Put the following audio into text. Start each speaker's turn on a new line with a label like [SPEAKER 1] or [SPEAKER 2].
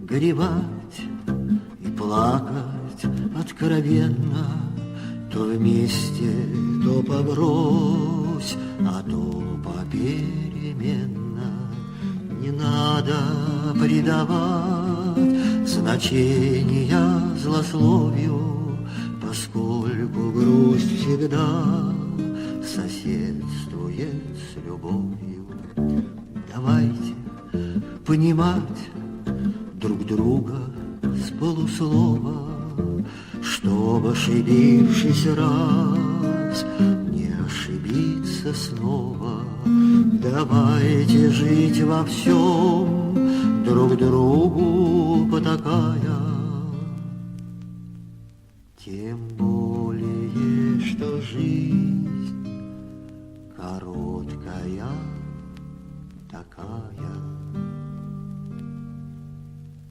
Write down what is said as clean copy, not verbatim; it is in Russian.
[SPEAKER 1] горевать и плакать откровенно, то вместе, то побрось, а то попеременно. Не надо придавать значения злословию, поскольку грусть всегда соседствует с любовью. Давайте понимать друг друга с полуслова, чтоб, ошибившись раз, не ошибиться снова. Давайте жить во всем, друг другу потакая, тем более, что жизнь короткая такая.